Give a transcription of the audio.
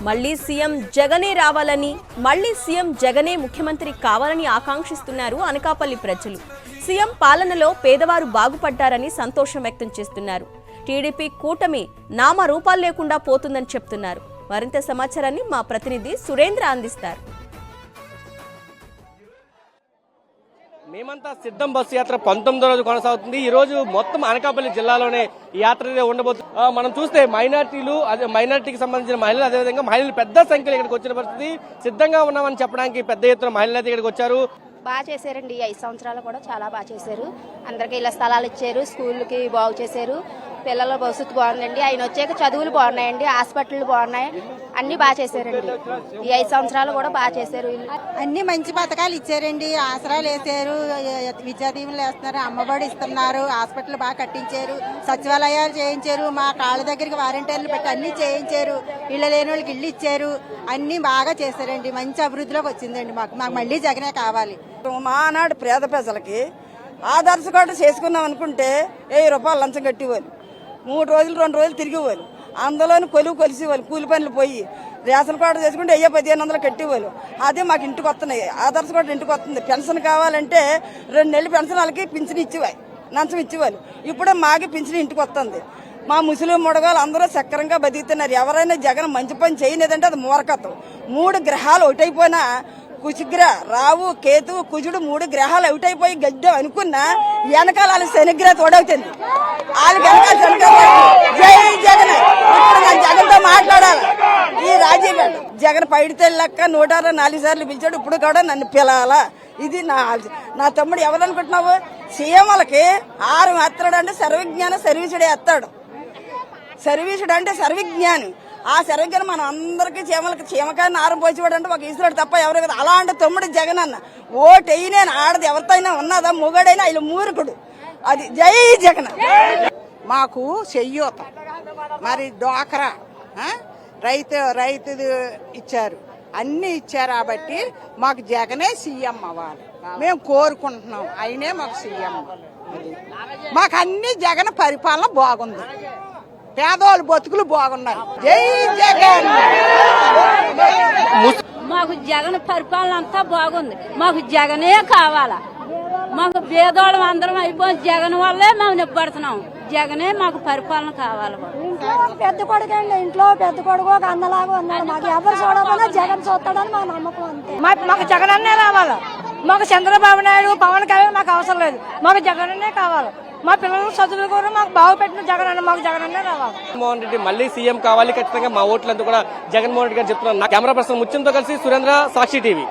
మళ్లీ సీఎం జగనే రావాలని, మళ్లీ సీఎం జగనే ముఖ్యమంత్రి కావాలని ఆకాంక్షిస్తున్నారు అనకాపల్లి ప్రజలు. సీఎం పాలనలో పేదవారు బాగుపడ్డారని సంతోషం వ్యక్తం చేస్తున్నారు. టీడీపీ కూటమి నామరూపాలు లేకుండా పోతుందని చెప్తున్నారు. మరింత సమాచారాన్ని మా ప్రతినిధి సురేంద్ర అందిస్తారు. మేమంతా సిద్ధం బస్సు యాత్ర 19వ రోజు కొనసాగుతుంది. ఈ రోజు మొత్తం అనకాపల్లి జిల్లాలోనే ఈ యాత్ర ఉండబోతుంది. మనం చూస్తే మైనార్టీకి సంబంధించిన మహిళలు, అదేవిధంగా మహిళలు పెద్ద సంఖ్యలో ఇక్కడికి వచ్చిన పరిస్థితి. సిద్ధంగా ఉన్నామని చెప్పడానికి పెద్ద ఎత్తున మహిళలు అయితే ఇక్కడికి వచ్చారు. బాగా చేశారండి. 5 సంవత్సరాలు కూడా చాలా బాగా చేశారు. అందరికీ ఇలా స్థలాలు ఇచ్చారు, స్కూళ్ళకి బాగు చేశారు, పిల్లల భవిష్యత్తు బాగుందండి. ఆయన వచ్చాక చదువులు బాగున్నాయండి, హాస్పిటల్ బాగున్నాయి, అన్ని బాగా చేశారండి. ఈ 5 సంవత్సరాలు కూడా బాగా చేశారు. అన్ని మంచి పథకాలు ఇచ్చారండి. ఆసరాలు వేసారు, విద్యాదీవులు వేస్తున్నారు, అమ్మఒడి ఇస్తున్నారు, హాస్పిటల్ బాగా కట్టించారు, సచివాలయాలు చేయించారు, మా కాళ్ళ దగ్గరికి వాలంటీర్లు పెట్టి అన్ని చేయించారు, ఇళ్ళ లేని వాళ్ళకి ఇల్లు ఇచ్చారు, అన్ని బాగా చేశారండి. మంచి అభివృద్ధిలోకి వచ్చిందండి. మాకు మళ్ళీ జగనే కావాలి. మానాడు పేద ప్రజలకి ఆదర్శకోట చేసుకున్నాం అనుకుంటే 1000 రూపాయలు లంచం కట్టేవాళ్ళు, 3 రోజులు 2 రోజులు తిరిగేవాళ్ళు, అందులోని కొలిసేవాళ్ళు, కూలి పనులు పోయి రేషన్ కార్డు చేసుకుంటే 1500 కట్టేవాళ్ళు. అదే మాకు ఇంటికి వస్తున్నాయి, ఆదర్శకోట ఇంటికి వస్తుంది. పెన్షన్ కావాలంటే 2 నెలలు పెన్షన్ వాళ్ళకి పింఛన్ ఇచ్చేవాళ్ళు, లంచం ఇచ్చేవాళ్ళు. ఇప్పుడే మాకి పింఛన్ ఇంటికి వస్తుంది. మా ముస్లిం ముడగాలు అందరూ సక్రంగా బతుకుతున్నారు. ఎవరైనా జగన్ మంచి పని చేయలేదంటే అది మూర్ఖత్వం. 3 గ్రహాలు ఒకటైపోయినా, కుశగ్ర, రావు, కేతు, కుజుడు 3 గ్రహాలు అవుటైపోయి గడ్డం అనుకున్నా వెనకాల వాళ్ళ శనిగ్రహ తోడవుతుంది. వాళ్ళకి వెనకాల జై జగన్. ఇప్పుడు నేను జగన్తో మాట్లాడాలి. ఈ రాజీవ్ జగన్ పైడితే లెక్క 164 సార్లు పిలిచాడు. ఇప్పుడు కూడా నన్ను పిలాలా. ఇది నా తమ్ముడు. ఎవరు అనుకుంటున్నావు? సీఎంలకి 6 ఎత్తాడు అంటే సర్వజ్ఞాన సర్వీసుడే ఎత్తాడు. సర్వీసుడు అంటే సర్వజ్ఞాని. ఆ సర్వజ్ఞానం మనం అందరికీ చీమకాయని ఆరం పోసేవాడు అంటే ఒక ఈశ్వరుడు తప్ప ఎవరు కదా. అలాంటి తమ్ముడు జగన్ అన్న. ఓటైనా ఆడది ఎవరితోనైనా ఉన్నదా, మొగడైనా ఆయన మూర్ఖుడు. అది జై జగన్. మాకు చెయ్యూత, మరి డోకరా, రైతు ఇచ్చారు, అన్ని ఇచ్చారు. కాబట్టి మాకు జగనే సీఎం అవ్వాలి మేము కోరుకుంటున్నాం. ఆయనే మాకు సీఎం. మాకు అన్ని జగన్ పరిపాలన బాగుంది, పేదవాళ్ళు బతుకులు బాగున్నారు. జై జగన్. మాకు జగన్ పరిపాలన అంతా బాగుంది. మాకు జగనే కావాలా. మాకు పేదవాళ్ళం అందరం అయిపోయి జగన్ వల్లే మేము నిబ్బడుతున్నాం. జగనే మాకు పరిపాలన కావాలి. పెద్ద కొడుకు అండి, ఇంట్లో పెద్ద కొడుకు ఒక అన్నలాగా ఉన్నాడు. మాకు ఎవరు చూడకుండా జగన్ చూస్తాడని మా నమ్మకం. అంతే. మాకు జగన్ అన్నే రావాలి. మాకు చంద్రబాబు నాయుడు, పవన్ కళ్యాణ్ మాకు అవసరం లేదు. మాకు జగన్ అన్నే కావాలి. మా పిల్లల చదువులు కూడా మాకు బాగుపెట్టిన జగన్ అన్న. మాకు జగన్ అన్నే రావాలి. జగన్మోహన్ రెడ్డి మళ్ళీ సీఎం కావాలి. ఖచ్చితంగా మా ఓట్లంతా కూడా జగన్మోహన్ రెడ్డి గారు చెప్తున్నారు. కెమెరా పర్సన్ ముత్యంతో కలిసి సురేంద్ర, సాక్షి టీవీ.